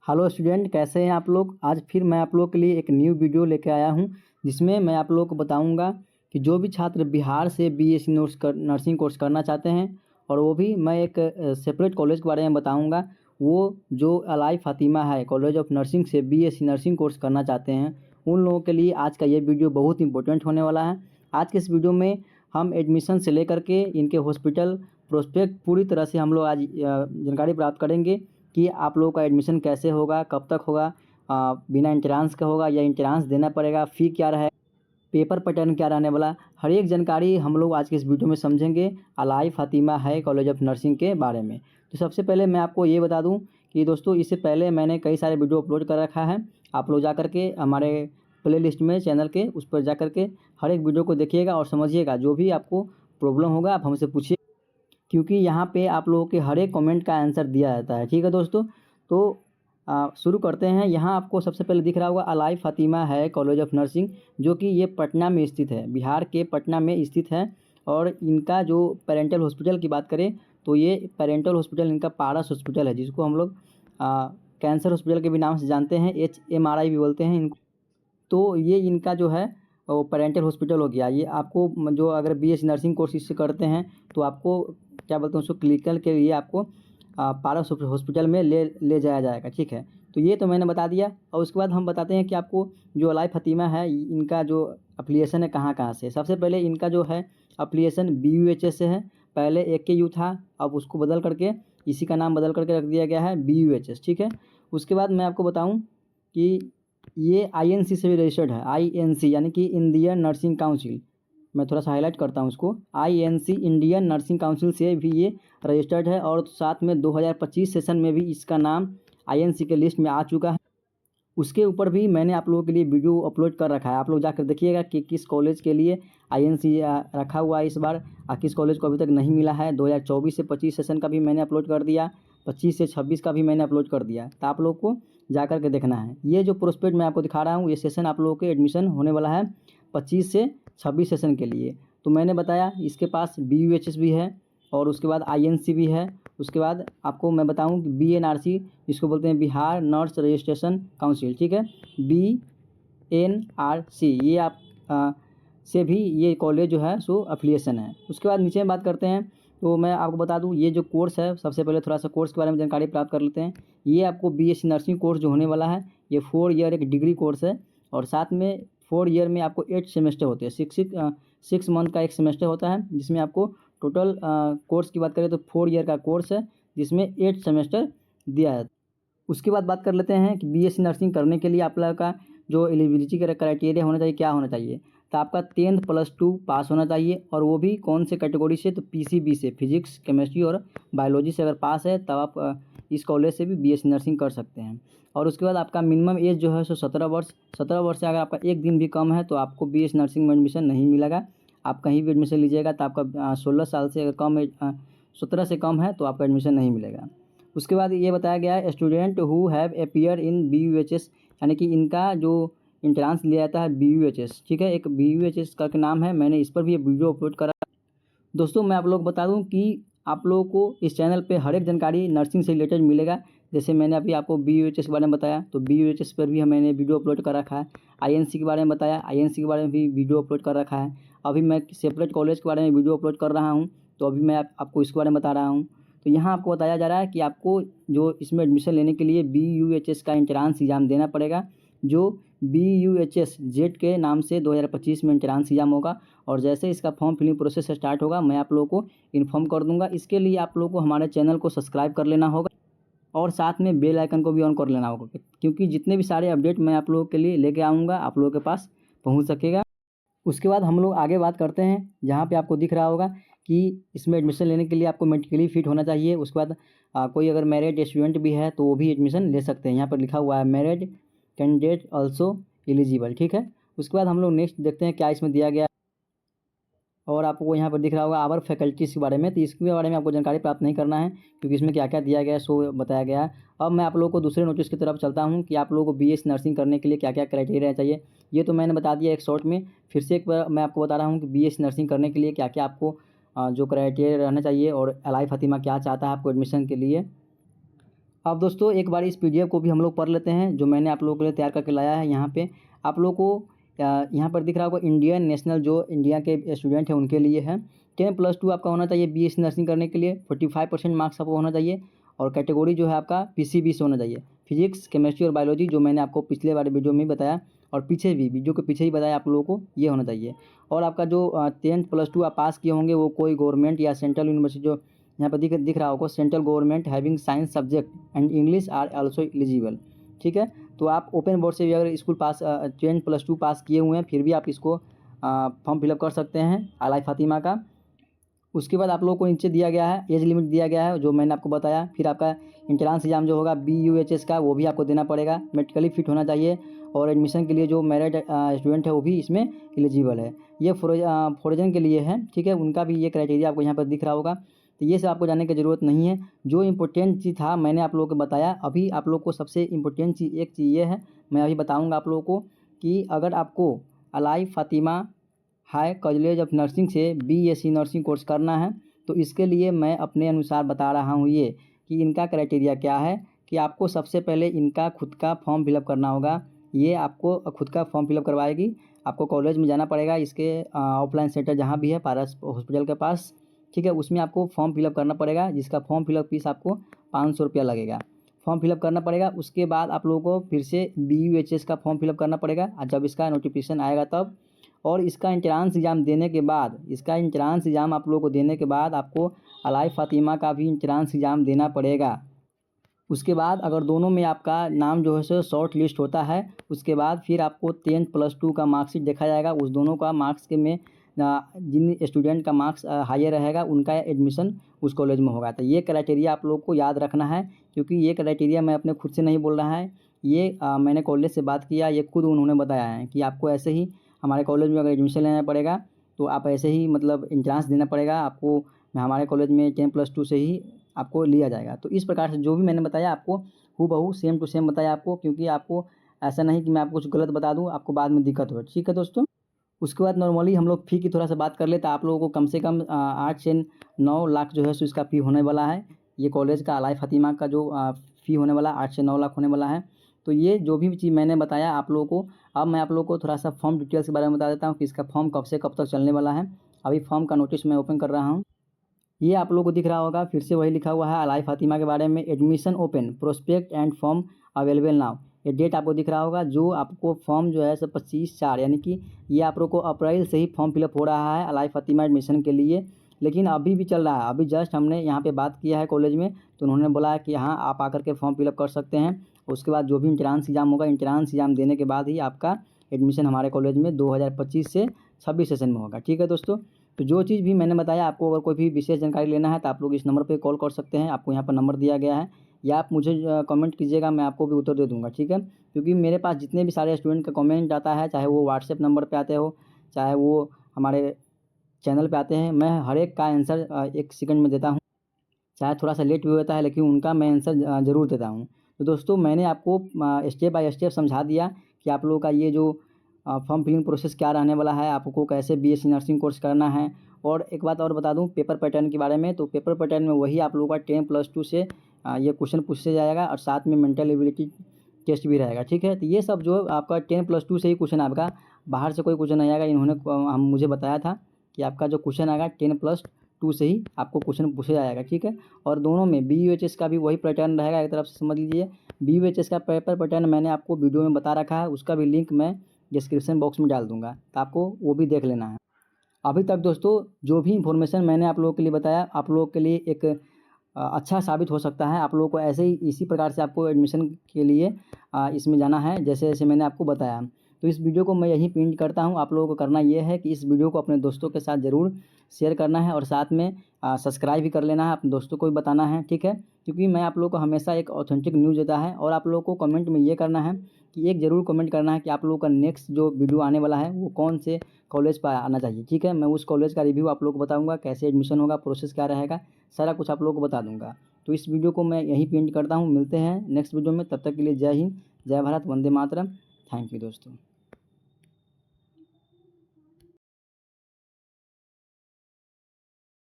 Hello student, कैसे हैं आप लोग। आज फिर मैं आप लोग के लिए एक न्यू वीडियो लेकर आया हूं, जिसमें मैं आप लोगों को बताऊंगा कि जो भी छात्र बिहार से बीएससी नर्सिंग कोर्स करना चाहते हैं, और वो भी मैं एक सेपरेट कॉलेज के बारे में बताऊंगा। वो जो अलाई फ़ातिमा है कॉलेज ऑफ नर्सिंग से बीएससी नर्सिंग कोर्स करना चाहते हैं, उन लोगों के लिए आज का ये वीडियो बहुत इंपॉर्टेंट होने वाला है। आज के इस वीडियो में हम एडमिशन से लेकर के इनके हॉस्पिटल प्रोस्पेक्ट पूरी तरह से हम लोग आज जानकारी प्राप्त करेंगे कि आप लोगों का एडमिशन कैसे होगा, कब तक होगा, बिना इंट्रांस का होगा या इंट्रांस देना पड़ेगा, फ़ी क्या रहे, पेपर पैटर्न क्या रहने वाला, हर एक जानकारी हम लोग आज के इस वीडियो में समझेंगे अलाई फ़ातिमा है कॉलेज ऑफ नर्सिंग के बारे में। तो सबसे पहले मैं आपको ये बता दूं कि दोस्तों, इससे पहले मैंने कई सारे वीडियो अपलोड कर रखा है। आप लोग जा कर के हमारे प्ले लिस्ट में चैनल के उस पर जा कर के हर एक वीडियो को देखिएगा और समझिएगा। जो भी आपको प्रॉब्लम होगा आप हमसे पूछिए, क्योंकि यहाँ पे आप लोगों के हर एक कमेंट का आंसर दिया जाता है। ठीक है दोस्तों, तो शुरू करते हैं। यहाँ आपको सबसे पहले दिख रहा होगा अलाई फ़ातिमा है कॉलेज ऑफ नर्सिंग, जो कि ये पटना में स्थित है, बिहार के पटना में स्थित है। और इनका जो पेरेंटल हॉस्पिटल की बात करें तो ये पेरेंटल हॉस्पिटल इनका पारस हॉस्पिटल है, जिसको हम लोग कैंसर हॉस्पिटल के भी नाम से जानते हैं, HMRI भी बोलते हैं इनको। तो ये इनका जो है वो पेरेंटल हॉस्पिटल हो गया। ये आपको जो अगर बीएससी नर्सिंग कोर्स इससे करते हैं तो आपको क्या बोलते हैं उसको, क्लिनिकल के लिए आपको पारस हॉस्पिटल में ले जाया जाएगा। ठीक है, तो ये तो मैंने बता दिया। और उसके बाद हम बताते हैं कि आपको जो अलाई फ़ातिमा है इनका जो अप्लीएशन है कहाँ कहाँ से। सबसे पहले इनका जो है अप्लीएशन BUHS से है। पहले AKU था, अब उसको बदल करके इसी का नाम बदल करके रख दिया गया है BUHS। ठीक है, उसके बाद मैं आपको बताऊँ कि ये INC से भी रजिस्टर्ड है। INC यानी कि इंडियन नर्सिंग काउंसिल, मैं थोड़ा सा हाईलाइट करता हूँ उसको। INC इंडियन नर्सिंग काउंसिल से भी ये रजिस्टर्ड है, और साथ में 2025 सेशन में भी इसका नाम INC के लिस्ट में आ चुका है। उसके ऊपर भी मैंने आप लोगों के लिए वीडियो अपलोड कर रखा है, आप लोग जाकर देखिएगा कि किस कॉलेज के लिए INC रखा हुआ है इस बार, किस कॉलेज को अभी तक नहीं मिला है। 2024 से 25 सेशन का भी मैंने अपलोड कर दिया, 25 से 26 का भी मैंने अपलोड कर दिया, तो आप लोग को जा कर के देखना है। ये जो प्रोस्पेक्ट मैं आपको दिखा रहा हूँ, ये सेशन आप लोगों के एडमिशन होने वाला है 25 से 26 सेशन के लिए। तो मैंने बताया इसके पास BUHS भी है, और उसके बाद INC भी है। उसके बाद आपको मैं बताऊं कि BNRC, जिसको बोलते हैं बिहार नर्स रजिस्ट्रेशन काउंसिल। ठीक है, BNRC, ये आप से भी ये कॉलेज जो है सो अफिलिएशन है। उसके बाद नीचे में बात करते हैं, तो मैं आपको बता दूं ये जो कोर्स है, सबसे पहले थोड़ा सा कोर्स के बारे में जानकारी प्राप्त कर लेते हैं। ये आपको BSc नर्सिंग कोर्स जो होने वाला है, ये 4 ईयर एक डिग्री कोर्स है, और साथ में 4 ईयर में आपको 8 सेमेस्टर होते हैं। 6 मंथ का एक सेमेस्टर होता है, जिसमें आपको टोटल कोर्स की बात करें तो 4 ईयर का कोर्स है, जिसमें 8 सेमेस्टर दिया है। उसके बाद बात कर लेते हैं कि BSc नर्सिंग करने के लिए आप लोगों का जो एलिजिबिलिटी का क्राइटेरिया होना चाहिए, क्या होना चाहिए। तो आपका 10th +2 पास होना चाहिए, और वो भी कौन से कैटेगरी से, तो PCB से, फिजिक्स केमिस्ट्री और बायोलॉजी से अगर पास है तब आप इस कॉलेज से भी BSc नर्सिंग कर सकते हैं। और उसके बाद आपका मिनिमम एज जो है सो 17 वर्ष। 17 वर्ष से अगर आपका एक दिन भी कम है तो आपको BSc नर्सिंग में एडमिशन नहीं मिलेगा। आप कहीं भी एडमिशन लीजिएगा तो आपका 16 साल से अगर कम एज 17 से कम है तो आपका एडमिशन नहीं मिलेगा। उसके बाद ये बताया गया है student who have appear in BUHS, यानी कि इनका जो इंट्रांस लिया जाता है BUHS। ठीक है, एक BUHS का नाम है, मैंने इस पर भी वीडियो अपलोड करा। दोस्तों, मैं आप लोग बता दूं कि आप लोगों को इस चैनल पे हर एक जानकारी नर्सिंग से रिलेटेड मिलेगा। जैसे मैंने अभी आपको BUHS के बारे में बताया, तो BUHS पर भी मैंने वीडियो अपलोड कर रखा है। INC के बारे में बताया, INC के बारे में भी वीडियो अपलोड कर रखा है। अभी मैं सेपरेट कॉलेज के बारे में वीडियो अपलोड कर रहा हूँ, तो अभी मैं आपको इसके बारे में बता रहा हूँ। तो यहाँ आपको बताया जा रहा है कि आपको जो इसमें एडमिशन लेने के लिए BUHS का इंट्रांस एग्ज़ाम देना पड़ेगा, जो BUHS जेट के नाम से 2025 में इंट्रांस एग्ज़ाम होगा। और जैसे इसका फॉर्म फिलिंग प्रोसेस स्टार्ट होगा मैं आप लोगों को इन्फॉर्म कर दूंगा। इसके लिए आप लोगों को हमारे चैनल को सब्सक्राइब कर लेना होगा, और साथ में बेल आइकन को भी ऑन कर लेना होगा, क्योंकि जितने भी सारे अपडेट मैं आप लोगों के लिए लेके आऊँगा आप लोगों के पास पहुँच सकेगा। उसके बाद हम लोग आगे बात करते हैं, जहाँ पे आपको दिख रहा होगा कि इसमें एडमिशन लेने के लिए आपको मेडिकली फिट होना चाहिए। उसके बाद कोई अगर मैरिड स्टूडेंट भी है तो वो भी एडमिशन ले सकते हैं। यहाँ पर लिखा हुआ है मैरिड कैंडिडेट ऑल्सो एलिजिबल। ठीक है, उसके बाद हम लोग नेक्स्ट देखते हैं क्या इसमें दिया गया। और आपको यहाँ पर दिख रहा होगा आवर फैकल्टीज़ के बारे में, तो इसके बारे में आपको जानकारी प्राप्त नहीं करना है, क्योंकि इसमें क्या क्या दिया गया है सो बताया गया है। अब मैं आप लोगों को दूसरे नोटिस की तरफ चलता हूँ कि आप लोगों को BSc नर्सिंग करने के लिए क्या क्या क्राइटेरिया चाहिए। ये तो मैंने बता दिया एक शॉर्ट में, फिर से एक बार मैं आपको बता रहा हूँ कि BSc नर्सिंग करने के लिए क्या क्या आपको जो क्राइटेरिया रहना चाहिए, और अलाई फ़ातिमा क्या चाहता है आपको एडमिशन के लिए। अब दोस्तों एक बार इस पीडीएफ को भी हम लोग पढ़ लेते हैं जो मैंने आप लोगों के लिए तैयार करके लाया है। यहाँ पे आप लोगों को यहाँ पर दिख रहा होगा इंडियन नेशनल, जो इंडिया के स्टूडेंट हैं उनके लिए है। 10+2 आपका होना चाहिए बीएससी नर्सिंग करने के लिए, 45% मार्क्स आपको होना चाहिए, और कैटेगरी जो है आपका पीसीबी से होना चाहिए, फिजिक्स केमिस्ट्री और बायोलॉजी, जो मैंने आपको पिछले वाले वीडियो में बताया और पीछे भी वीडियो के पीछे ही बताया आप लोगों को, ये होना चाहिए। और आपका जो 10+2 आप पास किए होंगे वो कोई गवर्नमेंट या सेंट्रल यूनिवर्सिटी, जो यहाँ पर दिख रहा होगा central government having science subject and English are also eligible, ठीक है। तो आप ओपन बोर्ड से भी अगर स्कूल पास 10+2 पास किए हुए हैं फिर भी आप इसको फॉर्म फिलअप कर सकते हैं अलाइ फ़ातिमा का। उसके बाद आप लोगों को नीचे दिया गया है, एज लिमिट दिया गया है जो मैंने आपको बताया। फिर आपका इंट्रांस एग्जाम जो होगा BUHS का वो भी आपको देना पड़ेगा, मेडिकली फिट होना चाहिए, और एडमिशन के लिए जो मैरिड स्टूडेंट है वो भी इसमें एलिजिबल है। ये फॉरेजन के लिए है, ठीक है, उनका भी ये क्राइटेरिया आपको यहाँ पर दिख रहा होगा। तो ये सब आपको जानने की ज़रूरत नहीं है। जो इम्पोर्टेंट चीज़ था मैंने आप लोगों को बताया। अभी आप लोग को सबसे इम्पोर्टेंट चीज़ एक चीज़ ये है, मैं अभी बताऊँगा आप लोगों को, कि अगर आपको अलाइ Fatima high college of nursing से BSc नर्सिंग कोर्स करना है तो इसके लिए मैं अपने अनुसार बता रहा हूँ ये कि इनका क्राइटेरिया क्या है। कि आपको सबसे पहले इनका खुद का फॉर्म फिलअप करना होगा। ये आपको खुद का फॉर्म फिलअप करवाएगी, आपको कॉलेज में जाना पड़ेगा, इसके ऑफलाइन सेंटर जहाँ भी है पारस हॉस्पिटल के पास, ठीक है, उसमें आपको फॉर्म फिलअप करना पड़ेगा, जिसका फॉर्म फिलअप फीस आपको 500 रुपया लगेगा। फॉर्म फिलअप करना पड़ेगा। उसके बाद आप लोगों को फिर से BUHS का फॉर्म फिलअप करना पड़ेगा, और जब इसका नोटिफिकेशन आएगा तब। और इसका एंट्रांस एग्ज़ाम देने के बाद, इसका एंट्रांस एग्ज़ाम आप लोगों को देने के बाद आपको अलाइ फ़ातिमा का भी एंट्रांस एग्ज़ाम देना पड़ेगा। उसके बाद अगर दोनों में आपका नाम जो है सो शॉर्ट लिस्ट होता है, उसके बाद फिर आपको 10+2 का मार्कशीट देखा जाएगा। उस दोनों का मार्क्स के में जिन स्टूडेंट का मार्क्स हायर रहेगा उनका एडमिशन उस कॉलेज में होगा। तो ये क्राइटेरिया आप लोग को याद रखना है, क्योंकि ये क्राइटेरिया मैं अपने खुद से नहीं बोल रहा है, ये मैंने कॉलेज से बात किया, ये खुद उन्होंने बताया है कि आपको ऐसे ही हमारे कॉलेज में अगर एडमिशन लेना पड़ेगा तो आप ऐसे ही मतलब एंट्रांस देना पड़ेगा आपको, हमारे कॉलेज में 10+2 से ही आपको लिया जाएगा। तो इस प्रकार से जो भी मैंने बताया आपको हूबहू सेम टू सेम बताया आपको, क्योंकि आपको ऐसा नहीं कि मैं आपको कुछ गलत बता दूं, आपको बाद में दिक्कत हो, ठीक है दोस्तों। उसके बाद नॉर्मली हम लोग फ़ी की थोड़ा सा बात कर लेते हैं। आप लोगों को कम से कम 8 से 9 लाख जो है सो इसका फ़ी होने वाला है। ये कॉलेज का अलाइ फ़ातिमा का जो फ़ी होने वाला 8 से 9 लाख होने वाला है। तो ये जो भी चीज़ मैंने बताया आप लोगों को, अब मैं आप लोगों को थोड़ा सा फॉर्म डिटेल्स के बारे में बता देता हूँ कि इसका फॉर्म कब से कब तक चलने वाला है। अभी फॉर्म का नोटिस मैं ओपन कर रहा हूँ। ये आप लोगों को दिख रहा होगा, फिर से वही लिखा हुआ है अलाइ फ़ातिमा के बारे में, admission open prospect and form available now. ये डेट आपको दिख रहा होगा। जो आपको फॉर्म जो है सो 25/4 यानी कि ये आप लोग को अप्रैल से ही फॉर्म फिलअप हो रहा है अलाइ फ़ातिमा एडमिशन के लिए, लेकिन अभी भी चल रहा है। अभी जस्ट हमने यहाँ पे बात किया है कॉलेज में, तो उन्होंने बोला है कि हाँ आप आकर के फॉर्म फिलअप कर सकते हैं। उसके बाद जो भी इंट्रांस एग्ज़ाम होगा, इंट्रांस एग्ज़ाम देने के बाद ही आपका एडमिशन हमारे कॉलेज में 2025 से 26 सेशन में होगा, ठीक है दोस्तों। तो जो चीज़ भी मैंने बताया आपको, अगर कोई भी विशेष जानकारी लेना है तो आप लोग इस नंबर पे कॉल कर सकते हैं, आपको यहाँ पर नंबर दिया गया है, या आप मुझे कमेंट कीजिएगा, मैं आपको भी उत्तर दे दूँगा, ठीक है। क्योंकि मेरे पास जितने भी सारे स्टूडेंट का कमेंट आता है, चाहे वो व्हाट्सएप नंबर पे आते हो, चाहे वो हमारे चैनल पे आते हैं, मैं हर एक का आंसर 1 सेकंड में देता हूँ। चाहे थोड़ा सा लेट भी होता है लेकिन उनका मैं आंसर ज़रूर देता हूँ। तो दोस्तों मैंने आपको स्टेप बाय स्टेप समझा दिया कि आप लोगों का ये जो फॉर्म फिलिंग प्रोसेस क्या रहने वाला है, आपको कैसे BSc नर्सिंग कोर्स करना है। और एक बात और बता दूं पेपर पैटर्न के बारे में, तो पेपर पैटर्न में वही आप लोगों का 10+2 से ये क्वेश्चन पूछा जाएगा, और साथ में मेंटल एबिलिटी टेस्ट भी रहेगा, ठीक है। तो ये सब जो आपका 10+2 से ही क्वेश्चन आपका, बाहर से कोई क्वेश्चन नहीं आएगा। इन्होंने मुझे बताया था कि आपका जो क्वेश्चन आएगा 10+2 से ही आपको क्वेश्चन पूछा जाएगा, ठीक है। और दोनों में BUHS का भी वही पैटर्न रहेगा, एक तरफ से समझ लीजिए। BUHS का पेपर पैटर्न मैंने आपको वीडियो में बता रखा है, उसका भी लिंक मैं डिस्क्रिप्शन बॉक्स में डाल दूंगा, तो आपको वो भी देख लेना है। अभी तक दोस्तों जो भी इन्फॉर्मेशन मैंने आप लोगों के लिए बताया, आप लोगों के लिए एक अच्छा साबित हो सकता है। आप लोगों को ऐसे ही इसी प्रकार से आपको एडमिशन के लिए इसमें जाना है जैसे जैसे मैंने आपको बताया। तो इस वीडियो को मैं यहीं पिन करता हूँ। आप लोगों को करना ये है कि इस वीडियो को अपने दोस्तों के साथ ज़रूर शेयर करना है, और साथ में सब्सक्राइब भी कर लेना है, अपने दोस्तों को भी बताना है, ठीक है। क्योंकि मैं आप लोगों को हमेशा एक ऑथेंटिक न्यूज़ देता है। और आप लोगों को कमेंट में ये करना है कि एक ज़रूर कमेंट करना है कि आप लोगों का नेक्स्ट जो वीडियो आने वाला है वो कौन से कॉलेज पर आना चाहिए, ठीक है। मैं उस कॉलेज का रिव्यू आप लोगों को बताऊँगा, कैसे एडमिशन होगा, प्रोसेस क्या रहेगा, सारा कुछ आप लोगों को बता दूँगा। तो इस वीडियो को मैं यहीं पेंट करता हूँ। मिलते हैं नेक्स्ट वीडियो में, तब तक के लिए जय हिंद, जय भारत, वंदे मातरम। थैंक यू दोस्तों।